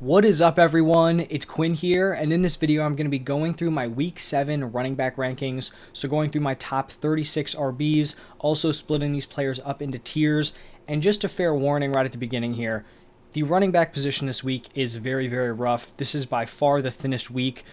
What is up, everyone? It's Quinn here, and in this video I'm going to be going through my Week 7 running back rankings, so going through my top 36 RBs, also splitting these players up into tiers, and just a fair warning right at the beginning here. The running back position this week is very, very rough. This is by far the thinnest week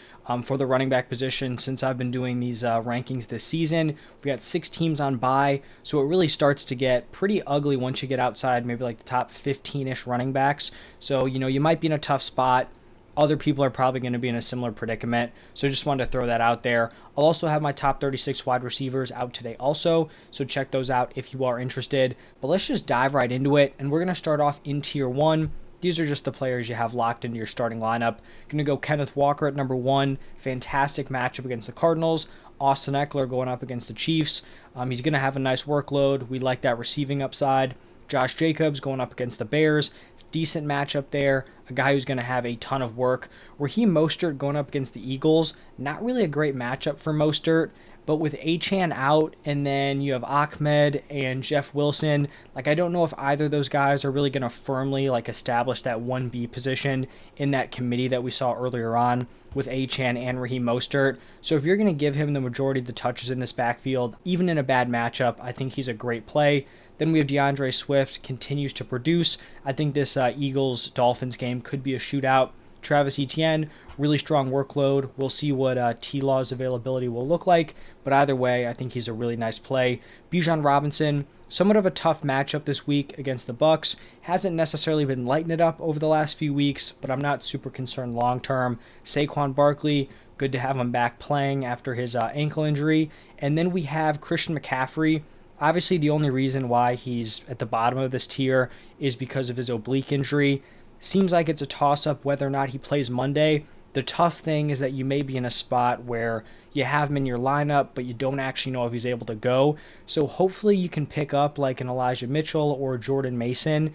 for the running back position since I've been doing these rankings this season. We got 6 teams on bye, so it really starts to get pretty ugly once you get outside maybe like the top 15-ish running backs. So, you might be in a tough spot. Other people are probably going to be in a similar predicament, so just wanted to throw that out there. I'll also have my top 36 wide receivers out today also, so check those out if you are interested. But let's just dive right into it, and we're going to start off in Tier 1. These are just the players you have locked into your starting lineup. Going to go Kenneth Walker at number 1. Fantastic matchup against the Cardinals. Austin Eckler going up against the Chiefs. He's going to have a nice workload. We like that receiving upside. Josh Jacobs going up against the Bears. Decent matchup there. A guy who's going to have a ton of work. Raheem Mostert going up against the Eagles. Not really a great matchup for Mostert, but with Achane out and then you have Ahmed and Jeff Wilson, I don't know if either of those guys are really going to firmly establish that 1B position in that committee that we saw earlier on with Achane and Raheem Mostert. So if you're going to give him the majority of the touches in this backfield, even in a bad matchup, I think he's a great play. Then we have DeAndre Swift, continues to produce. I think this Eagles-Dolphins game could be a shootout. Travis Etienne, really strong workload. We'll see what T-Law's availability will look like, but either way, I think he's a really nice play. Bijan Robinson, somewhat of a tough matchup this week against the Bucs. Hasn't necessarily been lighting it up over the last few weeks, but I'm not super concerned long-term. Saquon Barkley, good to have him back playing after his ankle injury. And then we have Christian McCaffrey. Obviously, the only reason why he's at the bottom of this tier is because of his oblique injury. Seems like it's a toss-up whether or not he plays Monday. The tough thing is that you may be in a spot where you have him in your lineup, but you don't actually know if he's able to go. So hopefully you can pick up like an Elijah Mitchell or Jordan Mason.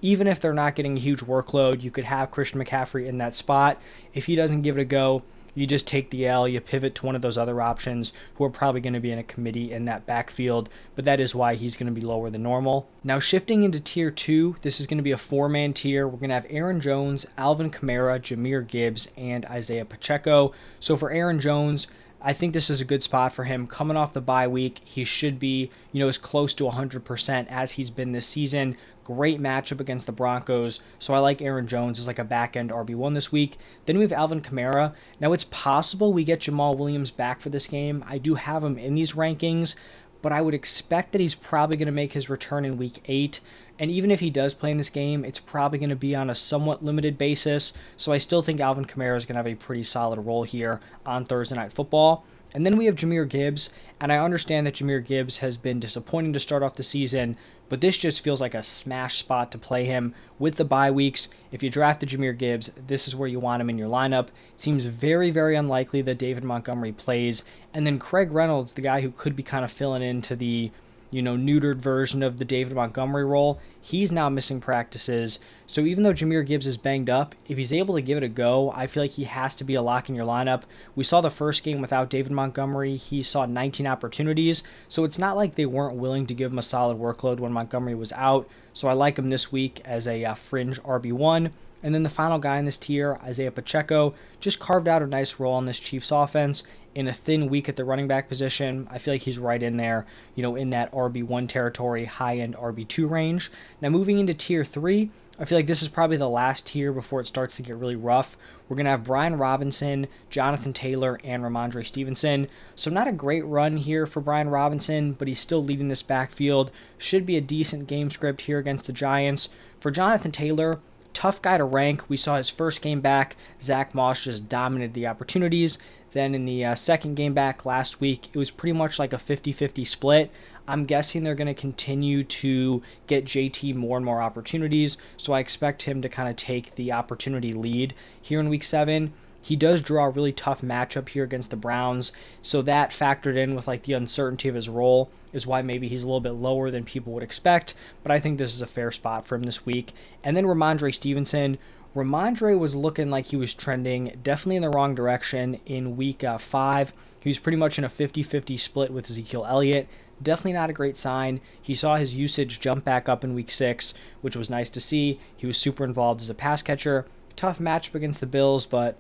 Even if they're not getting a huge workload, you could have Christian McCaffrey in that spot. If he doesn't give it a go, you just take the L, you pivot to one of those other options who are probably going to be in a committee in that backfield, but that is why he's going to be lower than normal. Now shifting into Tier 2, this is going to be a 4-man tier. We're going to have Aaron Jones, Alvin Kamara, Jahmyr Gibbs, and Isaiah Pacheco. So for Aaron Jones, I think this is a good spot for him. Coming off the bye week, he should be, as close to 100% as he's been this season. Great matchup against the Broncos, so I like Aaron Jones as a back-end RB1 this week. Then we have Alvin Kamara. Now, it's possible we get Jamal Williams back for this game. I do have him in these rankings, but I would expect that he's probably going to make his return in Week 8. And even if he does play in this game, it's probably going to be on a somewhat limited basis. So I still think Alvin Kamara is going to have a pretty solid role here on Thursday Night Football. And then we have Jahmyr Gibbs. And I understand that Jahmyr Gibbs has been disappointing to start off the season, but this just feels like a smash spot to play him with the bye weeks. If you drafted Jahmyr Gibbs, this is where you want him in your lineup. It seems very, very unlikely that David Montgomery plays. And then Craig Reynolds, the guy who could be kind of filling into the neutered version of the David Montgomery role, he's now missing practices. So even though Jahmyr Gibbs is banged up, if he's able to give it a go, I feel like he has to be a lock in your lineup. We saw the first game without David Montgomery. He saw 19 opportunities, so it's not like they weren't willing to give him a solid workload when Montgomery was out. So I like him this week as a fringe RB1. And then the final guy in this tier, Isaiah Pacheco, just carved out a nice role on this Chiefs offense in a thin week at the running back position. I feel like he's right in there, in that RB1 territory, high-end RB2 range. Now moving into Tier 3, I feel like this is probably the last tier before it starts to get really rough. We're going to have Brian Robinson, Jonathan Taylor, and Ramondre Stevenson. So not a great run here for Brian Robinson, but he's still leading this backfield. Should be a decent game script here against the Giants. For Jonathan Taylor, tough guy to rank. We saw his first game back. Zach Moss just dominated the opportunities. Then in the second game back last week, it was pretty much like a 50-50 split. I'm guessing they're going to continue to get JT more and more opportunities, so I expect him to kind of take the opportunity lead here in Week 7. He does draw a really tough matchup here against the Browns, so that factored in with the uncertainty of his role is why maybe he's a little bit lower than people would expect, but I think this is a fair spot for him this week. And then Ramondre Stevenson. Ramondre was looking like he was trending definitely in the wrong direction in Week 5. He was pretty much in a 50-50 split with Ezekiel Elliott. Definitely not a great sign. He saw his usage jump back up in Week 6, which was nice to see. He was super involved as a pass catcher. Tough matchup against the Bills, but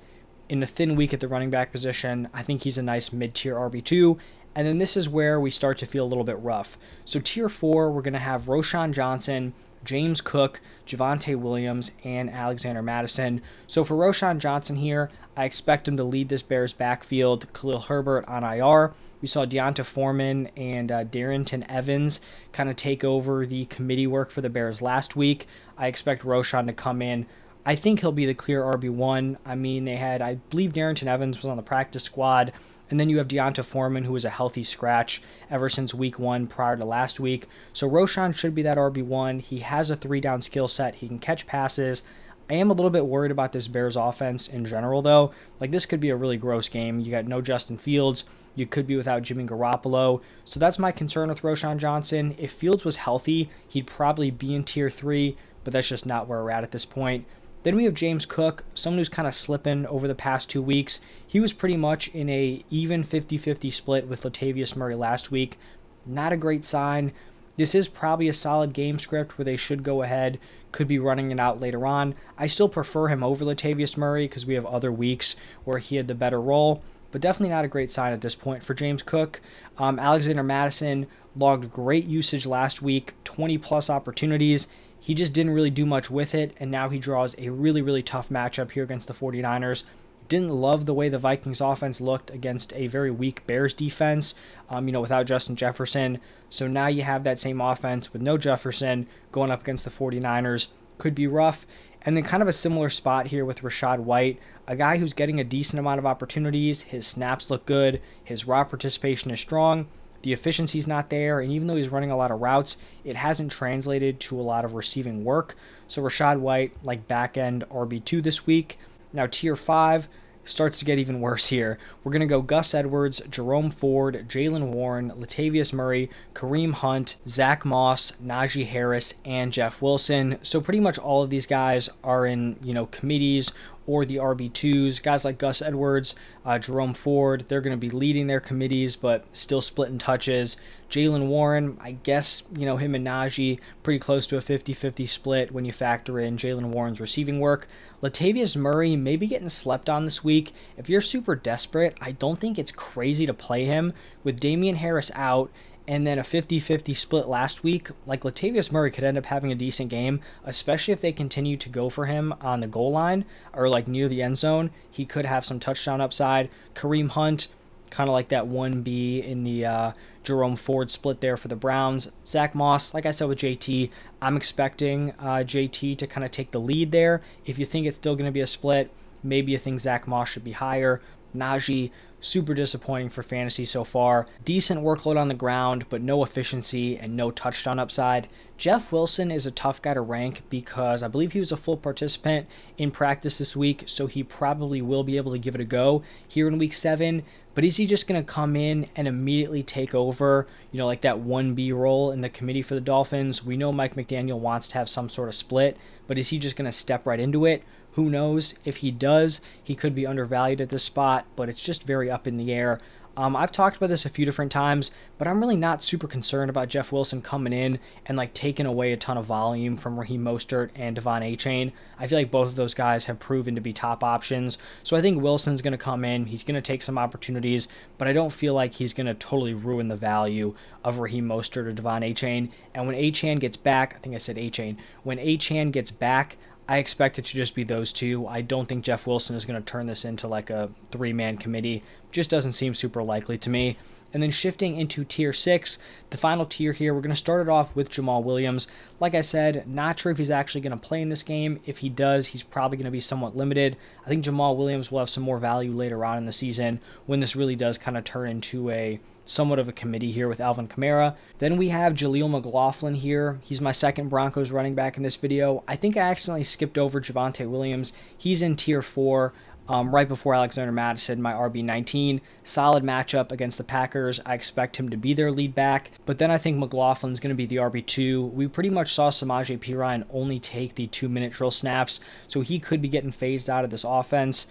in a thin week at the running back position, I think he's a nice mid-tier RB2. And then this is where we start to feel a little bit rough. So tier 4, we're going to have Roschon Johnson, James Cook, Javonte Williams, and Alexander Mattison. So for Roschon Johnson here, I expect him to lead this Bears backfield. Khalil Herbert on IR. We saw Deonta Foreman and Darrington Evans kind of take over the committee work for the Bears last week. I expect Roschon to come in. I think he'll be the clear RB1. I mean, I believe Darrington Evans was on the practice squad. And then you have Deonta Foreman, who was a healthy scratch ever since week 1 prior to last week. So Roschon should be that RB1. He has a 3-down skill set. He can catch passes. I am a little bit worried about this Bears offense in general, though. Like, this could be a really gross game. You got no Justin Fields. You could be without Jimmy Garoppolo. So that's my concern with Roschon Johnson. If Fields was healthy, he'd probably be in tier 3, but that's just not where we're at this point. Then we have James Cook, someone who's kind of slipping over the past 2 weeks. He was pretty much in a even 50-50 split with Latavius Murray last week. Not a great sign. This is probably a solid game script where they should go ahead, could be running it out later on. I still prefer him over Latavius Murray because we have other weeks where he had the better role, but definitely not a great sign at this point for James Cook. Alexander Mattison logged great usage last week, 20-plus opportunities. He just didn't really do much with it, and now he draws a really, really tough matchup here against the 49ers. Didn't love the way the Vikings offense looked against a very weak Bears defense, without Justin Jefferson. So now you have that same offense with no Jefferson going up against the 49ers. Could be rough. And then kind of a similar spot here with Rachaad White, a guy who's getting a decent amount of opportunities. His snaps look good. His raw participation is strong. The efficiency's not there, and even though he's running a lot of routes, it hasn't translated to a lot of receiving work. So Rachaad White, like back-end RB2 this week. Now tier 5 starts to get even worse here. We're going to go Gus Edwards, Jerome Ford, Jaylen Warren, Latavius Murray, Kareem Hunt, Zach Moss, Najee Harris, and Jeff Wilson. So pretty much all of these guys are in, committees or the RB2s. Guys like Gus Edwards, Jerome Ford, they're going to be leading their committees, but still splitting touches. Jaylen Warren, I guess, him and Najee, pretty close to a 50-50 split when you factor in Jaylen Warren's receiving work. Latavius Murray may be getting slept on this week. If you're super desperate, I don't think it's crazy to play him. With Damian Harris out and then a 50-50 split last week, like Latavius Murray could end up having a decent game, especially if they continue to go for him on the goal line or like near the end zone. He could have some touchdown upside. Kareem Hunt, kind of like that 1B in the Jerome Ford split there for the Browns. Zach Moss, like I said with JT, I'm expecting JT to kind of take the lead there. If you think it's still going to be a split, maybe you think Zach Moss should be higher. Najee, super disappointing for fantasy so far. Decent workload on the ground, but no efficiency and no touchdown upside. Jeff Wilson is a tough guy to rank because I believe he was a full participant in practice this week, so he probably will be able to give it a go here in week 7. But is he just going to come in and immediately take over, like that 1B role in the committee for the Dolphins? We know Mike McDaniel wants to have some sort of split, but is he just going to step right into it? Who knows? If he does, he could be undervalued at this spot, but it's just very up in the air. I've talked about this a few different times, but I'm really not super concerned about Jeff Wilson coming in and taking away a ton of volume from Raheem Mostert and Devon Achane. I feel like both of those guys have proven to be top options. So I think Wilson's going to come in. He's going to take some opportunities, but I don't feel like he's going to totally ruin the value of Raheem Mostert or Devon Achane. And when Achane gets back, I think I said Achane. When Achane gets back, I expect it to just be those two. I don't think Jeff Wilson is going to turn this into like a 3-man committee. Just doesn't seem super likely to me. And then shifting into tier 6, the final tier here, we're going to start it off with Jamal Williams. Like I said, not sure if he's actually going to play in this game. If he does, he's probably going to be somewhat limited. I think Jamal Williams will have some more value later on in the season when this really does kind of turn into a somewhat of a committee here with Alvin Kamara. Then we have Jaleel McLaughlin here. He's my second Broncos running back in this video. I think I accidentally skipped over Javonte Williams. He's in tier 4. Right before Alexander Mattison, my RB19. Solid matchup against the Packers. I expect him to be their lead back. But then I think McLaughlin's going to be the RB2. We pretty much saw Samaje Perine only take the 2-minute drill snaps, so he could be getting phased out of this offense.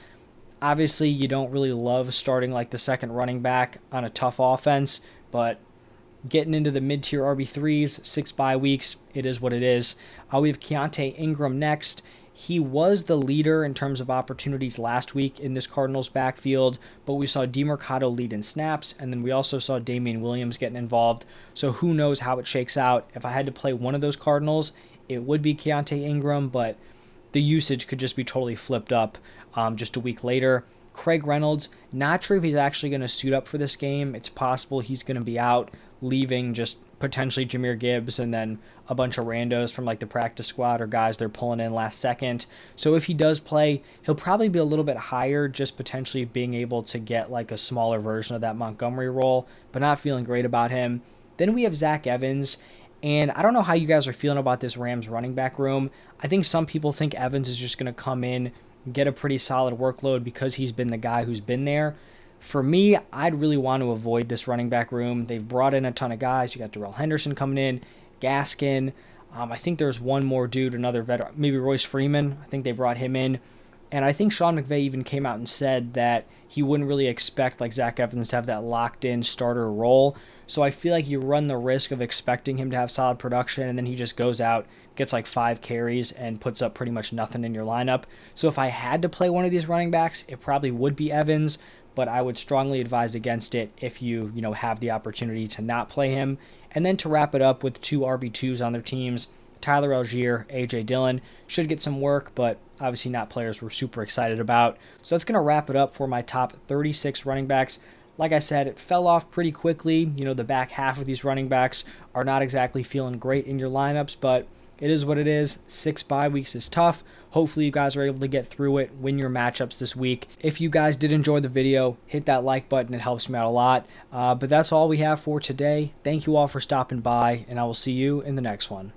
Obviously, you don't really love starting like the second running back on a tough offense, but getting into the mid-tier RB3s, 6 bye weeks, it is what it is. We have Keontae Ingram next. He was the leader in terms of opportunities last week in this Cardinals backfield, but we saw DeMarcado lead in snaps, and then we also saw Damian Williams getting involved. So who knows how it shakes out. If I had to play one of those Cardinals, it would be Keontae Ingram, but the usage could just be totally flipped up just a week later. Craig Reynolds, not sure if he's actually going to suit up for this game. It's possible he's going to be out, leaving just potentially Jahmyr Gibbs and then a bunch of randos from like the practice squad or guys they're pulling in last second. So if he does play, he'll probably be a little bit higher, just potentially being able to get like a smaller version of that Montgomery role, but not feeling great about him. Then we have Zach Evans. And I don't know how you guys are feeling about this Rams running back room. I think some people think Evans is just going to come in, get a pretty solid workload because he's been the guy who's been there. For me, I'd really want to avoid this running back room. They've brought in a ton of guys. You got Darrell Henderson coming in, Gaskin. I think there's one more dude, another veteran, maybe Royce Freeman. I think they brought him in. And I think Sean McVay even came out and said that he wouldn't really expect like Zach Evans to have that locked-in starter role. So I feel like you run the risk of expecting him to have solid production, and then he just goes out, gets like 5 carries, and puts up pretty much nothing in your lineup. So if I had to play one of these running backs, it probably would be Evans, but I would strongly advise against it if you have the opportunity to not play him. And then to wrap it up with 2 RB2s on their teams, Tyler Algier, A.J. Dillon should get some work, but obviously not players we're super excited about. So that's going to wrap it up for my top 36 running backs. Like I said, it fell off pretty quickly. The back half of these running backs are not exactly feeling great in your lineups, but it is what it is. 6 bye weeks is tough. Hopefully you guys are able to get through it, win your matchups this week. If you guys did enjoy the video, hit that like button. It helps me out a lot. But that's all we have for today. Thank you all for stopping by, and I will see you in the next one.